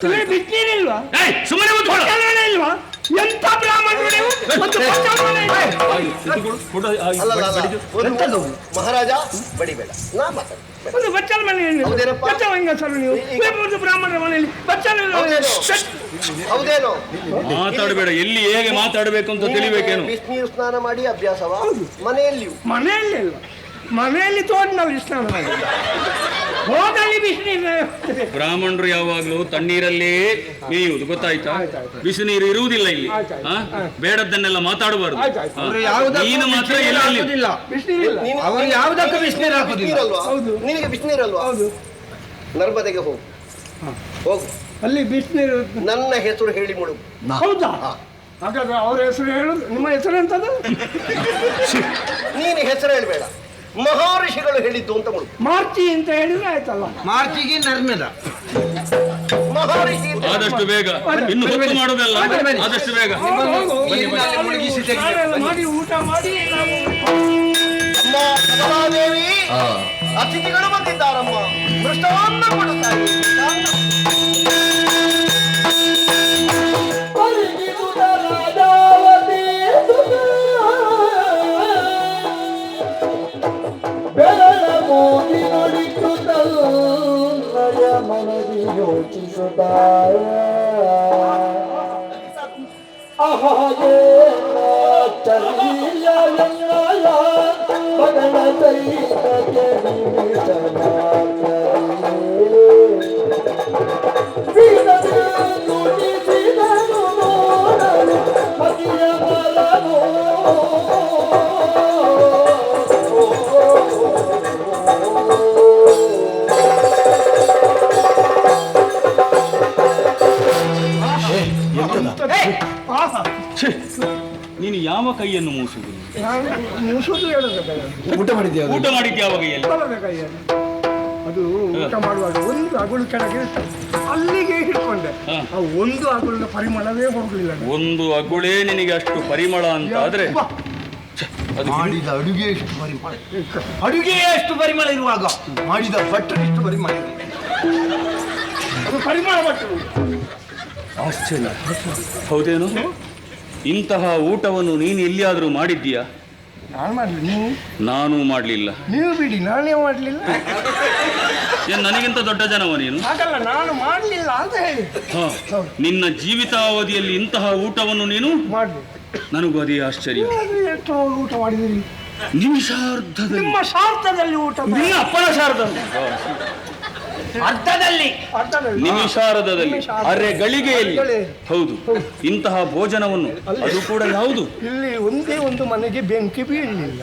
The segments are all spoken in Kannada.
ಬಿಟ್ಟಿರಿಲ್ವಾ? ಸುಮ್ಮನೆ ಇಲ್ವಾ? ಎಂತ ಬ್ರಾಹ್ಮಣರು ನೀವು? ಒಂದು ಎಂತದು ಮಹಾರಾಜ ಬಡಿಬೇಡ ನಾ ಮಾತಾಡ ಒಂದು ಬಚ್ಚಲ ಮನೆಯಲ್ಲಿ ಬಚ್ಚಲ ಹೆಂಗಸರು ನೀವು ಒಂದು ಬ್ರಾಹ್ಮಣರ ಮನೆಯಲ್ಲಿ ಬಚ್ಚಲ ಹೌದೇನೋ ಮಾತಾಡಬೇಡ. ಎಲ್ಲಿ ಹೇಗೆ ಮಾತಾಡಬೇಕು ಅಂತ ತಿಳಿಬೇಕೇನು? ಬಿಸಿನೀರು ಸ್ನಾನ ಮಾಡಿ ಅಭ್ಯಾಸವ ಮನೆಯಲ್ಲಿ ಅಲ್ವಾ? ಮನೆಯಲ್ಲಿ ತೋಟದಲ್ಲಿ ಸ್ನಾನ ಮಾಡಿ ಹೋದಲ್ಲಿ ಬಿಸಿನೀರು. ಬ್ರಾಹ್ಮಣರು ಯಾವಾಗ್ಲೂ ತಣ್ಣೀರಲ್ಲೇ ಮೇಯುವುದು ಗೊತ್ತಾಯ್ತಾ? ಬಿಸಿ ನೀರು ಇರುವುದಿಲ್ಲ ಇಲ್ಲಿ. ಬೇಡದ್ದನ್ನೆಲ್ಲ ಮಾತಾಡಬಾರ್ದು. ನೀನು ಮಾತ್ರ ಅವರು ಯಾವುದಕ್ಕೂ ಬಿಸಿನೀರು ಹಾಕುದಿಲ್ಲ. ನಿನಗೆ ಬಿಸಿನೀರಲ್ವಾ? ಹೌದು. ನರ್ಮದೆಗೆ ಹೋಗು ಹೋಗು, ಅಲ್ಲಿ ಬಿಸಿನೀರು. ನನ್ನ ಹೆಸರು ಹೇಳಿ ಮುಳು. ಹೌದಾ? ಹಾಗಾದ್ರೆ ಅವ್ರ ಹೆಸರು ಹೇಳುದು. ನಿಮ್ಮ ಹೆಸರು ಎಂತದ್ದು? ನೀನು ಹೆಸರು ಹೇಳಬೇಡ, ಮಹರ್ಷಿಗಳು ಹೇಳಿದ್ದು ಅಂತ ಮುಳು. ಮಾರ್ಚಿ ಅಂತ ಹೇಳಿದ್ರೆ ಆಯ್ತಲ್ಲ. ಮಾರ್ಚಿಗೆ ನರ್ಮದ ಮಹರ್ಷಿ ಆದಷ್ಟು ಬೇಗ. ಇನ್ನು ಹೊತ್ತು ಮಾಡೋದಲ್ಲ, ಆದಷ್ಟು ಬೇಗ ಮಾಡಿ ಊಟ ಮಾಡಿ ಅಮ್ಮ ಕಮಲಾದೇವಿ, ಅತಿಥಿಗಳು ಬಂದಿದ್ದಾರಮ್ಮ. ಮೃಷ್ಟಾನ್ನ ಕೊಡುತ್ತಾರೆ. ಮನದಿ ಯೋಚಿಸುತ್ತ ಮಗನ ನೀನು ಯಾವ ಕೈಯನ್ನು ಮೂಸುವುದು? ಮುಸುದು ಹೇಳುದು. ಊಟ ಮಾಡಿದ್ಯಾ? ಊಟ ಮಾಡಿದ್ದೆ ಯಾವ ಕೈಯಲ್ಲಿ? ಕೈಯಲ್ಲಿ. ಅದು ಊಟ ಮಾಡುವಾಗ ಒಂದು ಅಗುಳು ಕೆಳಗೆ ಅಲ್ಲಿಗೆ ಹಿಡ್ಕೊಂಡೆ. ಆ ಒಂದು ಅಗುಳಿನ ಪರಿಮಳವೇ ಹೋಗಲಿಲ್ಲ. ಒಂದು ಅಗುಳೇ ನಿನಗೆ ಅಷ್ಟು ಪರಿಮಳ ಅಂತ ಆದ್ರೆ ಮಾಡಿದ ಅಡುಗೆ ಎಷ್ಟು ಪರಿಮಳ, ಅಡುಗೆ ಎಷ್ಟು ಪರಿಮಳ ಇರುವಾಗ ಮಾಡಿದ ಭಟ್ರು ಎಷ್ಟು ಪರಿಮಳ ಇರಲಿಲ್ಲ. ಅದು ಪರಿಮಳ ಭಟ್ರು. ಆಶ್ಚರ್ಯ. ಹೌದೇನು? ಇಂತಹ ಊಟವನ್ನು ನೀನು ಎಲ್ಲಿಯಾದರೂ ಮಾಡಿದ್ದೀಯಾ? ನಾನು ಮಾಡಲಿ, ನೀವು? ನಾನು ಮಾಡಲಿಲ್ಲ. ನೀವು ಬಿಡಿ, ನಾನೇ ಮಾಡಲಿಲ್ಲ. ಏನು ನನಗಿಂತ ದೊಡ್ಡ ಜನವ ನೀನು? ಹಾಗಲ್ಲ, ನಾನು ಮಾಡಲಿಲ್ಲ ಅಂತ ಹೇಳಿ. ನಿನ್ನ ಜೀವಿತಾವಧಿಯಲ್ಲಿ ಇಂತಹ ಊಟವನ್ನು ನೀನು ಮಾಡಲಿ. ನನಗೂ ಅದೇ ಆಶ್ಚರ್ಯ. ಎಷ್ಟು ಊಟ ಮಾಡಿದಿರಿ? ನಿಮಿಷಾರ್ಧದಲ್ಲಿ. ನಿಮ್ಮ ಶಾರ್ಥದಲ್ಲಿ ಊಟ. ನಿನ್ನ ಅಪ್ಪನ ಶಾರದಲ್ಲಿ ಅರ್ಧದಲ್ಲಿ ನಿಮಿಷಾರ್ಧದಲ್ಲಿ ಅರೆ ಗಳಿಗೆಯಲ್ಲಿ. ಹೌದು, ಇಂತಹ ಭೋಜನವನ್ನು ಅದು ಕೂಡ ಯಾವುದು? ಇಲ್ಲಿ ಒಂದೇ ಒಂದು ಮನೆಗೆ ಬೆಂಕಿ ಬೀಳಲಿಲ್ಲ.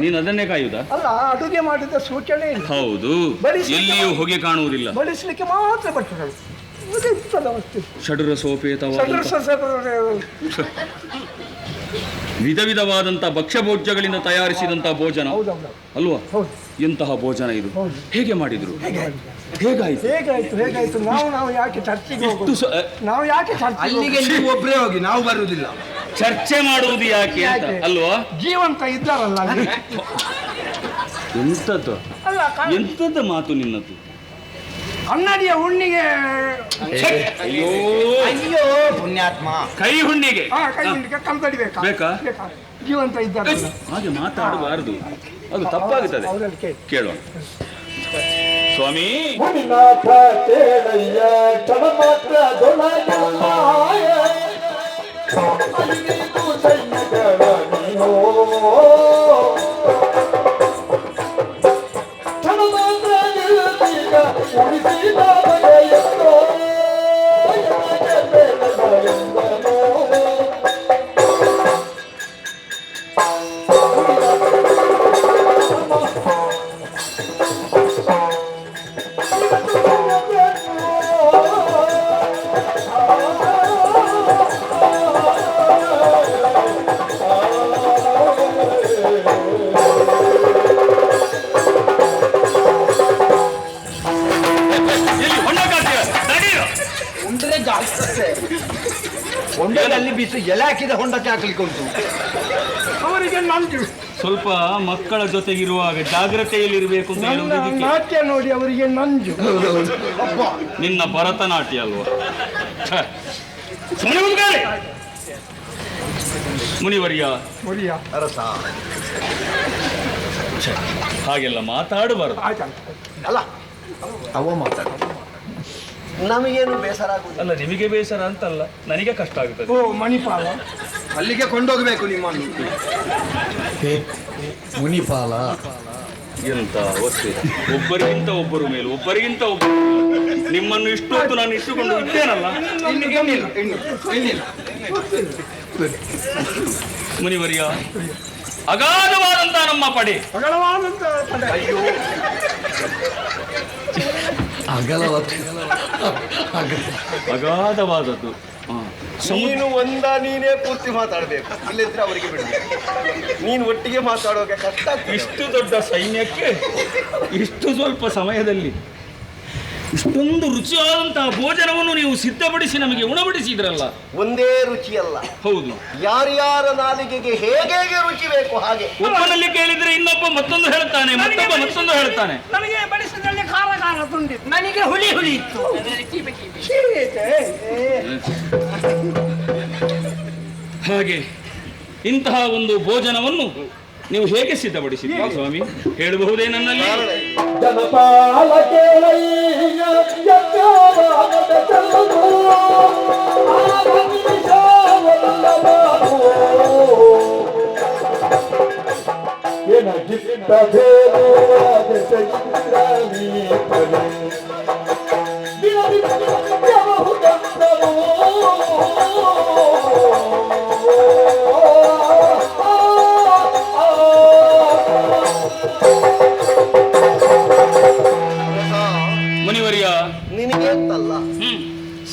ನೀನು ಅದನ್ನೇ ಕಾಯುವುದಾ? ಅಲ್ಲ, ಅಡುಗೆ ಮಾಡಿದ ಸೂಚನೆ ಇಲ್ಲ. ಹೌದು, ಎಲ್ಲಿಯೂ ಹೊಗೆ ಕಾಣುವುದಿಲ್ಲ. ಬಡಿಸ್ಲಿಕ್ಕೆ ಮಾತ್ರ ಭಟ್ರುಗಳು. ಷಡುರ ಸೋಪೇತವಾದ ವಿಧ ವಿಧವಾದಂಥ ಭಕ್ಷ್ಯಭೋಜ್ಯಗಳಿಂದ ತಯಾರಿಸಿದಂತಹ ಭೋಜನ ಅಲ್ವಾ? ಎಂತಹ ಭೋಜನ ಇದು? ಹೇಗೆ ಮಾಡಿದ್ರು? ಹೇಗಾಯ್ತು? ನಾವು ಯಾಕೆ ಚರ್ಚೆಗೆ ನಾವು ಯಾಕೆ ಅಲ್ಲಿಗೆ ನೀವು ಒಬ್ಬರೇ ಹೋಗಿ, ನಾವು ಬರುವುದಿಲ್ಲ. ಚರ್ಚೆ ಮಾಡುವುದು ಯಾಕೆ ಅಂತ ಅಲ್ವಾ? ಜೀವಂತ ಇದ್ದಾರಲ್ಲ. ಎಂಥದ್ದು ಎಂಥದ್ದು ಮಾತು ನಿನ್ನದು? ಕನ್ನಡಿಯ ಹುಣ್ಣಿಗೆ. ಅಯ್ಯೋ ಅಯ್ಯೋ ಪುಣ್ಯಾತ್ಮ, ಕೈ ಹುಣ್ಣಿಗೆ ಕೈ ಹುಣ್ಣಿಗೆ ಕಲ್ತಡಿ ಬೇಕಾ? ಜೀವಂತ ಇದ್ದಾರೆ. ಹಾಗೆ ಮಾತಾಡಬಾರದು, ಅದು ತಪ್ಪಾಗುತ್ತದೆ. ಕೇಳೋಣ. ಸ್ವಾಮಿ ಹೊಂಡದಲ್ಲಿ ಬಿಸಿ ಎಲೆ ಹಾಕಿದ ಹೊಂಡಕ್ಕೆ ಹಾಕ್ಲಿಕ್ಕೆ ಉಂಟು. ಅವರು ಅವರಿಗೆ ನಂಜು. ಸ್ವಲ್ಪ ಮಕ್ಕಳ ಜೊತೆಗಿರುವಾಗ ಜಾಗ್ರತೆಯಲ್ಲಿರಬೇಕು ಅಂತ ನನ್ನ ಹೇಳುವುದಕ್ಕೆ. ನಾಟ್ಯ ನೋಡಿ ಅವರಿಗೆ ನಂಜು. ನಿನ್ನ ಭರತನಾಟ್ಯ ಅಲ್ವಾ? ಸುಮ್ಮನೆ ಕೂತ್ಕೊಳ್ಳಿ. ಮುನಿವರ್ಯ, ಮುರಿಯ ಅರಸ ಹಾಗೆಲ್ಲ ಮಾತಾಡಬಾರದು. ಅಲ್ಲ ಅವ ಮಾತಾಡ ನಮಗೇನು ಬೇಸರ ಆಗುದಿಲ್ಲ. ಅಲ್ಲ, ನಿಮಗೆ ಬೇಸರ ಅಂತಲ್ಲ, ನನಗೆ ಕಷ್ಟ ಆಗುತ್ತದೆ. ಓ ಮಣಿಪಾಲ, ಅಲ್ಲಿಗೆ ಕೊಂಡೋಗ್ಬೇಕು ನಿಮ್ಮನ್ನು. ಮುನಿಪಾಲ ಎಂತ ಅವಸ್ಥೆ! ಒಬ್ಬರಿಗಿಂತ ಒಬ್ಬರು ಮೇಲು, ಒಬ್ಬರಿಗಿಂತ ಒಬ್ಬರು ಮೇಲು. ನಿಮ್ಮನ್ನು ಇಷ್ಟು ಹೊತ್ತು ನಾನು ಇಟ್ಟುಕೊಂಡು ಇದ್ದೇನಲ್ಲ. ಮುನಿವರ್ಯ, ಅಗಾಧವಾದಂತಹ ನಮ್ಮ ಪಡೆ, ಅಗಲವಾದಂತ ಪಡೆ. ಅಯ್ಯೋ ಅಗಾಧವಾದದ್ದು. ನೀನು ನೀನೇ ಪೂರ್ತಿ ಮಾತಾಡ್ಬೇಕು, ಇಲ್ಲದಿದ್ರೆ ಅವರಿಗೆ ಬಿಡಬೇಕು. ನೀನು ಒಟ್ಟಿಗೆ ಮಾತಾಡುವಾಗ ಕಷ್ಟ ಆಗ್ತದೆ. ಇಷ್ಟು ದೊಡ್ಡ ಸೈನ್ಯಕ್ಕೆ ಇಷ್ಟು ಸ್ವಲ್ಪ ಸಮಯದಲ್ಲಿ ಇಷ್ಟೊಂದು ರುಚಿಯಾದಂತಹ ಭೋಜನವನ್ನು ನೀವು ಸಿದ್ಧಪಡಿಸಿ ನಮಗೆ ಉಣಬಡಿಸಿದ್ರಲ್ಲ. ಒಂದೇ ರುಚಿ ಅಲ್ಲ, ಹೌದು. ಯಾರ್ಯಾರ ನಾಲಿಗೆಗೆ ಹೇಗೆ ರುಚಿ ಬೇಕು ಹಾಗೆ. ಒಬ್ಬನಲ್ಲಿ ಕೇಳಿದ್ರೆ ಇನ್ನೊಬ್ಬ ಮತ್ತೊಂದು ಹೇಳ್ತಾನೆ, ಮತ್ತೊಬ್ಬ ಮತ್ತೊಂದು ಹೇಳ್ತಾನೆ. ನನಗೆ ಬಡಿಸಿದಲ್ಲಿ ಖಾರ ಖಾರ ತುಂಡಿತ್ತು, ನನಗೆ ಹುಳಿ ಹುಳಿ ಇತ್ತು. ಹಾಗೆ ಇಂತಹ ಒಂದು ಭೋಜನವನ್ನು ನೀವು ಹೇಗೆ ಸಿದ್ಧಪಡಿಸಿದ್ರಿ ಸ್ವಾಮಿ, ಹೇಳಬಹುದೇ ನನ್ನಲ್ಲಿ? ಜನಪಾಲ ಕೇಳಯ್ಯ ಯಜ್ಞವಾಗದ ಚಲನು ಎನಗಿಟ್ಟ ಬೇರುವಾದ ಚೈತ್ರಮೀ ಪಡೆ ದಿನವಿದ್ಯಬಹುದಂತನು ಮುನಿವರ್ಯ, ನಿನಗೆ ಅಂತಲ್ಲ,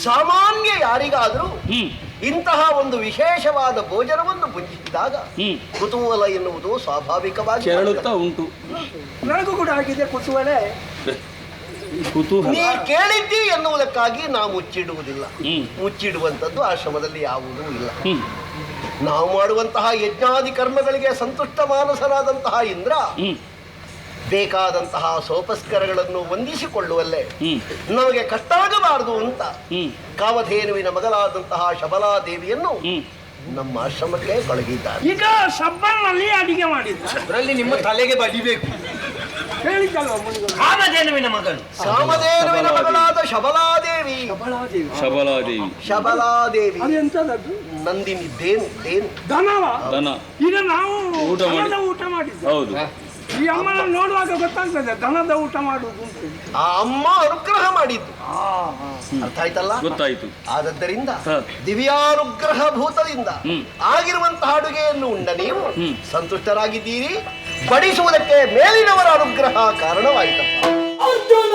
ಸಾಮಾನ್ಯ ಯಾರಿಗಾದರೂ ಇಂತಹ ಒಂದು ವಿಶೇಷವಾದ ಭೋಜನವನ್ನು ಭುಂಜಿಸಿದಾಗ ಕುತೂಹಲ ಎನ್ನುವುದು ಸ್ವಾಭಾವಿಕವಾಗಿ ಕೆರಳುತ್ತಾ ಉಂಟು. ನನಗೂ ಕೂಡ ಆಗಿದೆ ಕುತೂಹಲ. ಕುತೂಹಲ ನೀ ಕೇಳಿದ್ದಿ ಎನ್ನುವುದಕ್ಕಾಗಿ ನಾವು ಮುಚ್ಚಿಡುವುದಿಲ್ಲ. ಮುಚ್ಚಿಡುವಂಥದ್ದು ಆಶ್ರಮದಲ್ಲಿ ಯಾವುದೂ ಇಲ್ಲ. ನಾವು ಮಾಡುವಂತಹ ಯಜ್ಞಾದಿ ಕರ್ಮಗಳಿಗೆ ಸಂತುಷ್ಟ ಮಾನಸರಾದಂತಹ ಇಂದ್ರ ಬೇಕಾದಂತಹ ಸೋಪಸ್ಕರಗಳನ್ನು ವಂದಿಸಿಕೊಳ್ಳುವಲ್ಲೇ ನಮಗೆ ಕಷ್ಟಾಗಬಾರದು ಅಂತ ಕಾಮಧೇನುವಿನ ಮಗಳಾದಂತಹ ಶಬಲಾದೇವಿಯನ್ನು ನಮ್ಮ ಆಶ್ರಮಕ್ಕೆ ಕಳುಹಿದ್ದಾರೆ. ಈಗ ಸಬ್ಬನಲ್ಲಿ ಅಡಿಗೆ ಮಾಡಿದ್ದ, ಅದರಲ್ಲಿ ನಿಮ್ಮ ತಲೆಗೆ ಬಡಿಬೇಕು. ಹೇಳಿದ್ದಲ್ವ ಕಾಮಧೇನುವಿನ ಮಗಳು, ಕಾಮಧೇನುವಿನ ಮಗಳಾದ ಶಬಲಾದೇವಿ. ಶಬಲಾದೇವಿ. ಶಬಲಾದೇವಿ ಅದೆಂತದದ್ದು? ನಂದಿನಿ ದೇನು ದೇನು ದನವ. ದನ. ಈಗ ನಾವು ಊಟ ಮಾಡಿ- ದನದ ಊಟ ಮಾಡಿದ್ವಿ. ಹೌದು. ಈ ಅಮ್ಮನ ನೋಡುವಾಗ ಗೊತ್ತಾಗ್ತದೆ ದನದ ಊಟ ಮಾಡುವುದು ಅಂತ. ಆ ಅಮ್ಮ ಅನುಗ್ರಹ ಮಾಡಿದ್ದು ಅರ್ಥ ಆಯ್ತಲ್ಲ? ಗೊತ್ತಾಯ್ತು. ಆದದ್ದರಿಂದ ಹ. ದಿವ್ಯಾನುಗ್ರಹ ಭೂತದಿಂದ ಆಗಿರುವಂತಹ ಅಡುಗೆಯನ್ನು ಉಂಡ ನೀವು ಸಂತುಷ್ಟರಾಗಿದ್ದೀರಿ. ಬಡಿಸುವುದಕ್ಕೆ ಮೇಲಿನವರ ಅನುಗ್ರಹ ಕಾರಣವಾಯಿತಪ್ಪ. ಅರ್ಜುನ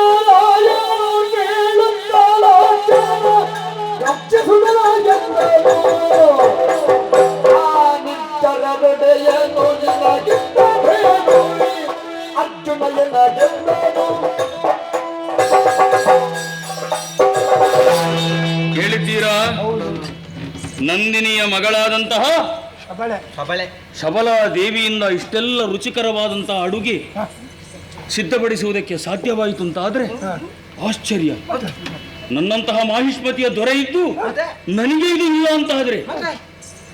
ಕೇಳಿದ್ದೀರಾ? ನಂದಿನಿಯ ಮಗಳಾದಂತಹ ಶಬಲಾ ದೇವಿಯಿಂದ ಇಷ್ಟೆಲ್ಲ ರುಚಿಕರವಾದಂತಹ ಅಡುಗೆ ಸಿದ್ಧಪಡಿಸುವುದಕ್ಕೆ ಸಾಧ್ಯವಾಯಿತು ಅಂತಾದ್ರೆ ಆಶ್ಚರ್ಯ. ನನ್ನಂತಹ ಮಾಹಿಷ್ಮತಿಯ ದೊರೆ ಇದ್ದು ನನಗೆ ಇದು ಇಲ್ಲ ಅಂತ ಆದ್ರೆ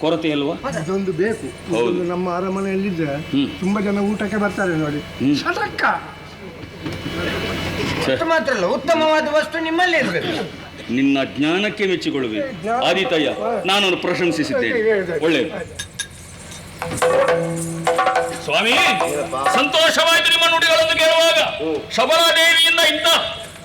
ಕೊರತೆ ಅಲ್ವಾ? ಅದೊಂದು ಬೇಕು. ಹೌದು. ಇದೊಂದು ನಮ್ಮ ಅರಮನೆಯಲ್ಲಿದ್ರೆ ತುಂಬಾ ಜನ ಊಟಕ್ಕೆ ಬರ್ತಾರೆ ನೋಡಿ. ಸಟಕ್ಕ ಮಾತ್ರ ಅಲ್ಲ, ಉತ್ತಮವಾದ ವಸ್ತು ನಿಮ್ಮಲ್ಲಿ ಇರಬೇಕು. ನಿನ್ನ ಜ್ಞಾನಕ್ಕೆ ಮೆಚ್ಚಿಕೊಳ್ಳಬೇಕು ಆದಿತಯ್ಯ. ನಾನು ಪ್ರಶಂಸಿಸಿದ್ದೇನೆ. ಒಳ್ಳೆಯದು ಸ್ವಾಮಿ. ಸಂತೋಷವಾಯಿತು ನಿಮ್ಮ ನುಡಿಗಳನ್ನು ಕೇಳುವಾಗ. ಶಬಲಾದೇವಿಯಿಂದ ಇಂಥ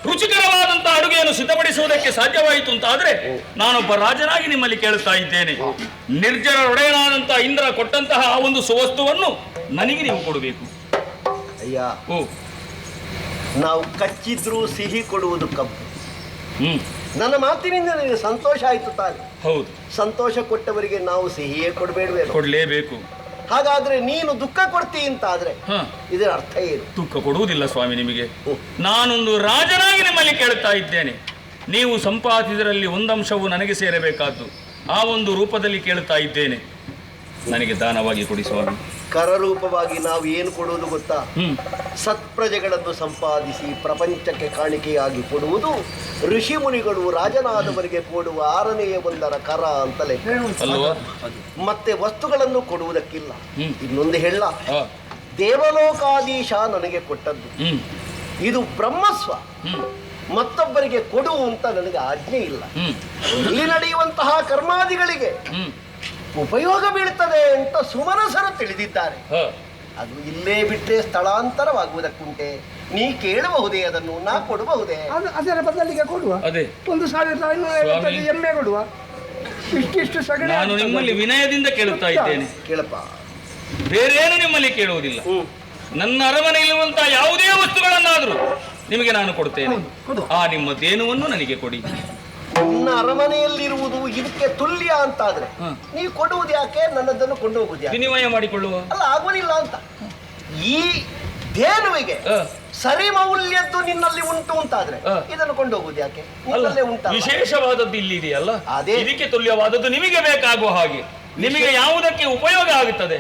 ರುಚಿಕರವಾದಂತಹ ಅಡುಗೆಯನ್ನು ಸಿದ್ಧಪಡಿಸುವುದಕ್ಕೆ ಸಾಧ್ಯವಾಯಿತು ಅಂತ ಆದ್ರೆ ನಾನೊಬ್ಬ ರಾಜನಾಗಿ ನಿಮ್ಮಲ್ಲಿ ಕೇಳುತ್ತಾ ಇದ್ದೇನೆ. ನಿರ್ಜರ ಒಡೆಯನಾದಂತಹ ಇಂದ್ರ ಕೊಟ್ಟಂತಹ ಆ ಒಂದು ಸುವಸ್ತುವನ್ನು ನನಗೆ ನೀವು ಕೊಡಬೇಕು. ಅಯ್ಯ, ಓ, ನಾವು ಕಚ್ಚಿದ್ರೂ ಸಿಹಿ ಕೊಡುವುದು ಕಬ್ಬು. ನನ್ನ ಮಾತಿನಿಂದ ನಿನಗೆ ಸಂತೋಷ ಆಯ್ತು ತಾನೆ? ಹೌದು. ಸಂತೋಷ ಕೊಟ್ಟವರಿಗೆ ನಾವು ಸಿಹಿಯೇ ಕೊಡಬೇಡವೇನು? ಕೊಡ್ಲೇಬೇಕು. ಹಾಗಾದ್ರೆ ನೀನು ದುಃಖ ಕೊಡ್ತೀ ಅಂತ ಆದ್ರೆ ಇದರ ಅರ್ಥ ಏನು? ದುಃಖ ಕೊಡುವುದಿಲ್ಲ ಸ್ವಾಮಿ ನಿಮಗೆ. ನಾನೊಂದು ರಾಜನಾಗಿ ನಿಮ್ಮಲ್ಲಿ ಕೇಳುತ್ತಾ ಇದ್ದೇನೆ. ನೀವು ಸಂಪಾದಿಸಿದರಲ್ಲಿ ಒಂದಂಶವು ನನಗೆ ಸೇರಬೇಕಾದ್ದು. ಆ ಒಂದು ರೂಪದಲ್ಲಿ ಕೇಳುತ್ತಾ ಇದ್ದೇನೆ. ನನಗೆ ದಾನವಾಗಿ ಕೊಡಿ ಸ್ವಾಮಿ. ಕರರೂಪವಾಗಿ ನಾವು ಏನು ಕೊಡುವುದು ಗೊತ್ತಾ? ಹ್ಮ್ ಸತ್ಪ್ರಜೆಗಳನ್ನು ಸಂಪಾದಿಸಿ ಪ್ರಪಂಚಕ್ಕೆ ಕಾಣಿಕೆಯಾಗಿ ಕೊಡುವುದು ಋಷಿ ಮುನಿಗಳು ರಾಜನಾದವರಿಗೆ ಕೊಡುವ 6ನೇ ಒಂದರ ಕರ ಅಂತಲೇ. ಅಲ್ವಾ? ಮತ್ತೆ ವಸ್ತುಗಳನ್ನು ಕೊಡುವುದಕ್ಕಿಲ್ಲ. ಇನ್ನೊಂದು ಹೇಳ, ಆ, ದೇವಲೋಕಾಧೀಶ ನನಗೆ ಕೊಟ್ಟದ್ದು ಹ್ಮ್ ಇದು ಬ್ರಹ್ಮಸ್ವ. ಹ್ಮ್ ಮತ್ತೊಬ್ಬರಿಗೆ ಕೊಡು ಅಂತ ನನಗೆ ಆಜ್ಞೆ ಇಲ್ಲ. ಹ್ಮ್ ಇಲ್ಲಿ ನಡೆಯುವಂತಹ ಕರ್ಮಾದಿಗಳಿಗೆ ಹ್ಮ್ ಉಪಯೋಗ ಬೀಳ್ತದೆ ಅಂತ ಸುಮನಸರು ತಿಳಿದಿದ್ದಾರೆ. ಹ. ಅದು ಇಲ್ಲೇ ಬಿಟ್ಟರೆ ಸ್ಥಳಾಂತರವಾಗುವುದಕ್ಕುಂಟೆ. ನೀ ಕೇಳಬಹುದೇ? ಅದನ್ನು ನಾ ಕೊಡಬಹುದೇ? ಅದರ ಬದಲಿಗೆ ಕೊಡುವ. ಅದೇ 1550 ಎಮ್ಮೆ ಕೊಡುವ. ಇಷ್ಟಿಷ್ಟು ಸಗಣಿ ನಾನು ನಿಮ್ಮಲ್ಲಿ ವಿನಯದಿಂದ ಕೇಳುತ್ತಾ ಇದ್ದೇನೆ. ಕೇಳಪ್ಪ, ಬೇರೇನು ನಿಮ್ಮಲ್ಲಿ ಕೇಳುವುದಿಲ್ಲ. ನನ್ನ ಅರಮನೆಯಲ್ಲಿರುವಂತಹ ಯಾವುದೇ ವಸ್ತುಗಳನ್ನಾದರೂ ನಿಮಗೆ ನಾನು ಕೊಡುತ್ತೇನೆ. ಆ ನಿಮ್ಮ ದೇನುವನ್ನು ನನಗೆ ಕೊಡಿ. ನಿನ್ನ ಅರಮನೆಯಲ್ಲಿರುವುದು ಇದಕ್ಕೆ ತುಲ್ಯ ಅಂತಾದ್ರೆ ನೀ ಕೊಡುವುದು ಯಾಕೆ? ನನ್ನದನ್ನು ಕೊಂಡು ಹೋಗುದು ಯಾಕೆ? ವಿನಿಮಯ ಮಾಡಿಕೊಳ್ಳುವ. ಅಲ್ಲ, ಆಗುವುದಿಲ್ಲ ಅಂತ. ಈ ದೇನುವಿಗೆ ಸರಿ ಮೌಲ್ಯದ್ದು ನಿನ್ನಲ್ಲಿ ಉಂಟು ಅಂತಾದ್ರೆ ಇದನ್ನು ಕೊಂಡು ಹೋಗುದು ಯಾಕೆ? ನಿನ್ನಲ್ಲೇ ಉಂಟಲ್ಲ. ವಿಶೇಷವಾದದ್ದು ಇಲ್ಲಿ ಇದೆಯಲ್ಲ, ಅದೇ. ಇದಕ್ಕೆ ತುಲ್ಯವಾದದ್ದು ನಿಮಗೆ ಬೇಕಾಗುವ ಹಾಗೆ, ನಿಮಗೆ ಯಾವುದಕ್ಕೆ ಉಪಯೋಗ ಆಗುತ್ತದೆ,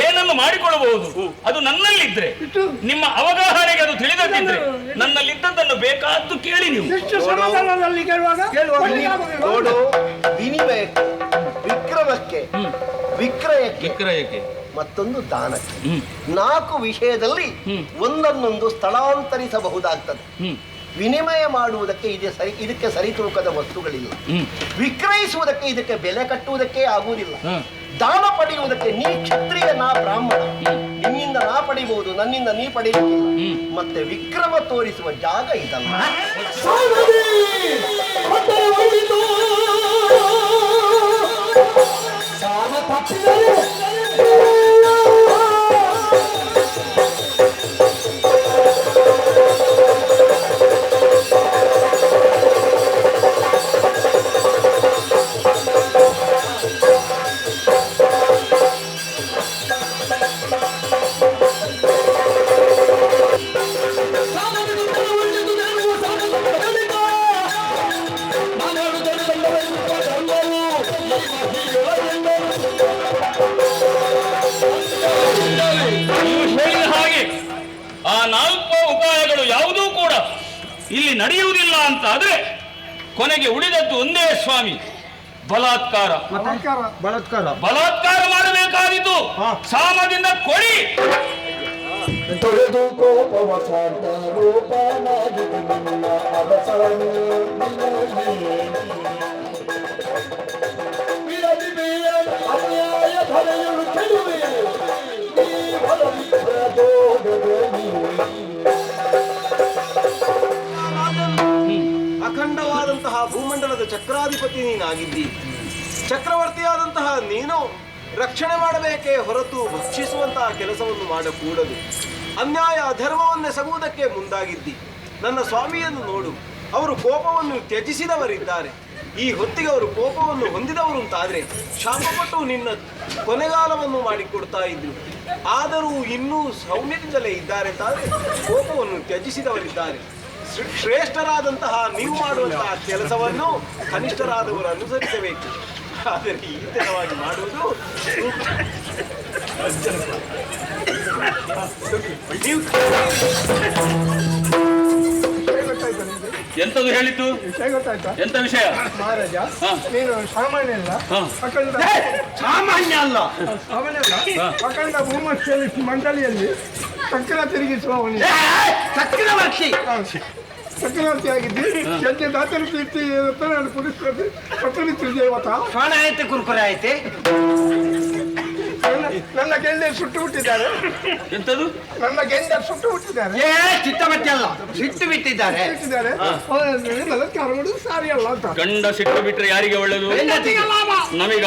ಏನನ್ನು ಮಾಡಿಕೊಳ್ಳಬಹುದು, ಅದು ನನ್ನಲ್ಲಿದ್ರೆ, ನಿಮ್ಮ ಅವಗಾಹನೆಗೆ ಅದು ತಿಳಿದಿದ್ರೆ ನನ್ನಲ್ಲಿದ್ದದ್ದನ್ನು ಬೇಕಾದ್ದು ಕೇಳಿ ನೀವು. ಎಷ್ಟು ಸಮಾಧಾನದಲ್ಲಿ ಕೇಳುವಾಗ ನೋಡು, ವಿನಿಮಯಕ್ಕೆ, ವಿಕ್ರಮಕ್ಕೆ, ವಿಕ್ರಯಕ್ಕೆ, ಮತ್ತೊಂದು ದಾನಕ್ಕೆ, 4 ವಿಷಯದಲ್ಲಿ ಒಂದನ್ನೊಂದು ಸ್ಥಳಾಂತರಿಸಬಹುದಾಗ್ತದೆ. ವಿನಿಮಯ ಮಾಡುವುದಕ್ಕೆ ಇದಕ್ಕೆ ಸರಿ ತೂಕದ ವಸ್ತುಗಳಿಲ್ಲ. ವಿಕ್ರಯಿಸುವುದಕ್ಕೆ ಇದಕ್ಕೆ ಬೆಲೆ ಕಟ್ಟುವುದಕ್ಕೆ ಆಗುವುದಿಲ್ಲ. ದಾನ ಪಡೆಯುವುದಕ್ಕೆ ನೀ ಕ್ಷತ್ರಿಯ, ನಾ ಬ್ರಾಹ್ಮಣ, ನಿನ್ನಿಂದ ನಾ ಪಡಿಬಹುದು, ನನ್ನಿಂದ ನೀ ಪಡೆಯುವುದಿಲ್ಲ. ಮತ್ತೆ ವಿಕ್ರಮ ತೋರಿಸುವ ಜಾಗ ಇದಲ್ಲ. ಹಾಗೆ ಆ 4 ಉಪಾಯಗಳು ಯಾವುದೂ ಕೂಡ ಇಲ್ಲಿ ನಡೆಯುವುದಿಲ್ಲ ಅಂತ ಆದ್ರೆ ಕೊನೆಗೆ ಉಳಿದದ್ದು ಒಂದೇ ಸ್ವಾಮಿ, ಬಲಾತ್ಕಾರ. ಬಲಾತ್ಕಾರ ಮಾಡಬೇಕಾದಿತ್ತು. ಸಾಮದಿಂದ ಕೊಡಿ. ತೊಳೆದು ಕೋಪವ ಶಾಂತ ರೂಪನಾಗಿದೆ ನಿನ್ನ ಅವಸಾನ ಅನ್ಯಾಯ ಧರೆಯಲು ಕೆಡುವೆ ಅಖಂಡವಾದಂತಹ ಭೂಮಂಡಲದ ಚಕ್ರಾಧಿಪತಿ ನೀನಾಗಿದ್ದಿ. ಚಕ್ರವರ್ತಿಯಾದಂತಹ ನೀನು ರಕ್ಷಣೆ ಮಾಡಬೇಕೇ ಹೊರತು ಭಕ್ಷಿಸುವಂತಹ ಕೆಲಸವನ್ನು ಮಾಡಕೂಡದು. ಅನ್ಯಾಯ ಅಧರ್ಮವನ್ನೆಸಗುವುದಕ್ಕೆ ಮುಂದಾಗಿದ್ದಿ. ನನ್ನ ಸ್ವಾಮಿಯನ್ನು ನೋಡು, ಅವರು ಕೋಪವನ್ನು ತ್ಯಜಿಸಿದವರಿದ್ದಾರೆ. ಈ ಹೊತ್ತಿಗೆ ಅವರು ಕೋಪವನ್ನು ಹೊಂದಿದವರು ಅಂತಾದರೆ ಶಾಪಪಟ್ಟು ನಿನ್ನ ಕೊನೆಗಾಲವನ್ನು ಮಾಡಿಕೊಡ್ತಾ ಇದ್ರು. ಆದರೂ ಇನ್ನೂ ಸೌಮ್ಯದಿಂದಲೇ ಇದ್ದಾರೆ ಅಂತಾದರೆ ಕೋಪವನ್ನು ತ್ಯಜಿಸಿದವರಿದ್ದಾರೆ. ಶ್ರೇಷ್ಠರಾದಂತಹ ನೀವು ಮಾಡುವಂತಹ ಕೆಲಸವನ್ನು ಕನಿಷ್ಠರಾದವರು ಅನುಸರಿಸಬೇಕು. ಆದರೆ ಈ ತರವಾಗಿ ಮಾಡುವುದು ಎಂತದು ಹೇಳಿದ್ದು? ವಿಷಯ ಗೊತ್ತಾಯ್ತಾ? ಎಂತ ವಿಷಯ? ಮಹಾರಾಜ, ನೀನು ಸಾಮಾನ್ಯ ಅಲ್ಲ, ಅಖಂಡ ಸಾಮಾನ್ಯ ಅಲ್ಲ, ಸಾಮಾನ್ಯ ಅಲ್ಲ, ಅಖಂಡ ಭೂಮಂಡಲಿ ಮಂಡಳಿಯಲ್ಲಿ ಚಕ್ರ ತಿರುಗಿಸುವವನಿಗೆ ಚಕ್ರವರ್ತಿ ಚಕ್ರವರ್ತಿ ಆಗಿದ್ದಿ. ಯಜ್ಞ ದಾತನ ಕೀರ್ತಿ ನಾನು ಪುರಸ್ಕೃತಿ ಪತ್ರಮಿತ್ರ ದೇವತಾ ಸ್ವಾನ ಆಯ್ತೆ, ಕುರ್ಕುರೆ ಆಯ್ತೆ. ನನ್ನ ಗೆಂಡೆ ಸುಟ್ಟು ಬಿಟ್ಟಿದ್ದಾರೆ. ಎಂತದು? ನನ್ನ ಗೆಂಡೆ ಸುಟ್ಟು ಬಿಟ್ಟಿದ್ದಾರೆ. ಚಿತ್ತಮಟ್ಟಿ ಅಲ್ಲ, ಸಿಟ್ಟು ಬಿಟ್ಟಿದ್ದಾರೆ. ಬಲಾತ್ಕಾರ ಮಾಡುದು ಸಾರಿ ಅಲ್ಲ ಅಂತ. ಗಂಡ ಸಿಟ್ಟು ಬಿಟ್ರೆ ಯಾರಿಗೆ ಒಳ್ಳೇದು? ನಮೀಗ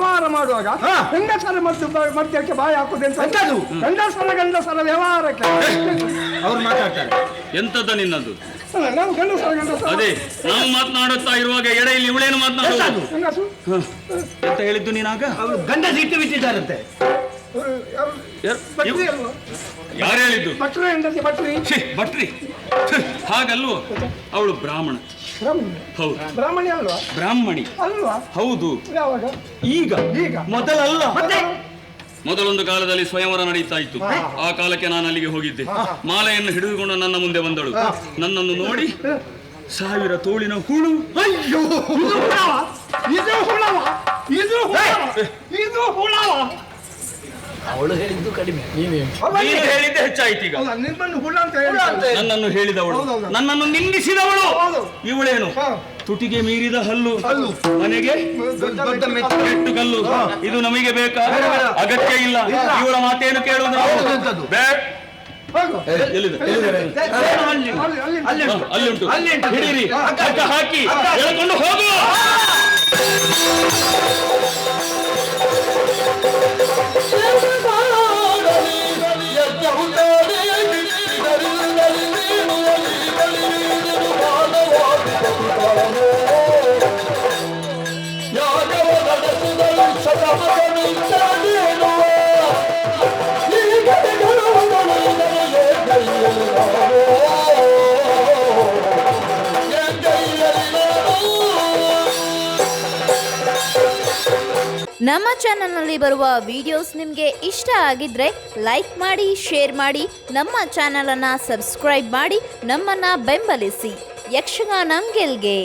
ವ್ಯವಹಾರ ಮಾಡುವಾಗ ಹೆಂಗಸರ ಮಧ್ಯಕ್ಕೆ ಬಾಯಿ ಹಾಕುದೆಂತ ಎಂತದು? ಗಂಡಸರ ವ್ಯವಹಾರಕ್ಕೆ ಅವ್ರು ಮಾತಾಡ್ತಾರೆ. ಎಂತದ ನಿನ್ನದು? ನಾವು ಗಂಡಸರ ಅದೇ ನಾವು ಮಾತನಾಡುತ್ತಾ ಇರುವಾಗ ಎಡೆಯಲ್ಲಿ ಇವಳೇನು ಮಾತನಾಡುವುದು? ಹೆಂಗಸು ಎಂತ ಹೇಳಿದ್ದು ನೀನಾಗ? ಅವರು ಗಂಡಸ ಇಟ್ಟು ಬಿಟ್ಟಿದ್ದಾರಂತೆ. ಭಟ್ರಿ ಅಲ್ವಾ? ಯಾರು ಹೇಳಿದ್ದು? ಭಟ್ರು ಹೆಂಡತಿ ಭಟ್ರಿ. ಛೀ, ಭಟ್ರಿ ಛೀ, ಹಾಗಲ್ವೋ? ಅವಳು ಬ್ರಾಹ್ಮಣ. ಹೌದು, ಬ್ರಾಹ್ಮಣಿ ಅಲ್ವಾ? ಬ್ರಾಹ್ಮಣಿ ಅಲ್ವಾ? ಹೌದು. ಯಾವಾಗ? ಈಗ ಈಗ ಮೊದಲಲ್ಲ. ಮೊದಲೊಂದು ಕಾಲದಲ್ಲಿ ಸ್ವಯಂವರ ನಡೀತಾ ಇತ್ತು. ಆ ಕಾಲಕ್ಕೆ ನಾನು ಅಲ್ಲಿಗೆ ಹೋಗಿದ್ದೆ. ಮಾಲೆಯನ್ನು ಹಿಡಿದುಕೊಂಡು ನನ್ನ ಮುಂದೆ ಬಂದಳು. ನನ್ನನ್ನು ನೋಡಿ 1000 ತೋಳಿನ ಹುಳು. ಅಯ್ಯೋ, ಇದು ಹುಳವ? ಇದು ಹುಳವ? ಇದು ಹುಳವ? ಇದು ಹುಳವ? ಅವಳು ಹೇಳಿದ್ದು ಕಡಿಮೆ. ನೀನು ಹೇಳಿದ್ದೆ ಹೆಚ್ಚಾಯ್ತು. ಈಗ ಹೌದಾ? ನಿಮ್ಮನ್ನು ಹುಳ ಅಂತ ಹೇಳಿ ನನ್ನನ್ನು ಹೇಳಿದವಳು, ಹೌದೌದು. ನನ್ನನ್ನು ನಿಂದಿಸಿದವಳು ಹೌದು. ಇವಳೇನು? ತುಟಿಗೆ ಮೀರಿದ ಹಲ್ಲು, ಮನೆಗೆ ದೊಡ್ಡ ಮೆಚ್ಚು. ಕೆಟ್ಟು ಕಲ್ಲು. ಇದು ನಮಗೆ ಬೇಕಾ? ಅಗತ್ಯ ಇಲ್ಲ. ಇವಳ ಮಾತೇನು ಕೇಳುವುದು? ಎಂತದು? ಹೋಗು. ಎಲ್ಲಿದೆ? ಅಲ್ಲಿ ಅಲ್ಲಿ ಉಂಟು. ಹಿಡೀರಿ, ಹಗ್ಗ ಹಾಕಿ ಎಳ್ಕೊಂಡು ಹೋಗು. ನಮ್ಮ ಚಾನಲ್ನಲ್ಲಿ ಬರುವ ವಿಡಿಯೋಸ್ ನಿಮಗೆ ಇಷ್ಟ ಆಗಿದ್ರೆ ಲೈಕ್ ಮಾಡಿ, ಶೇರ್ ಮಾಡಿ, ನಮ್ಮ ಚಾನಲನ್ನು ಸಬ್ಸ್ಕ್ರೈಬ್ ಮಾಡಿ ನಮ್ಮನ್ನು ಬೆಂಬಲಿಸಿ. ಯಕ್ಷಗಾನ ಗೆಲ್ಗೆ.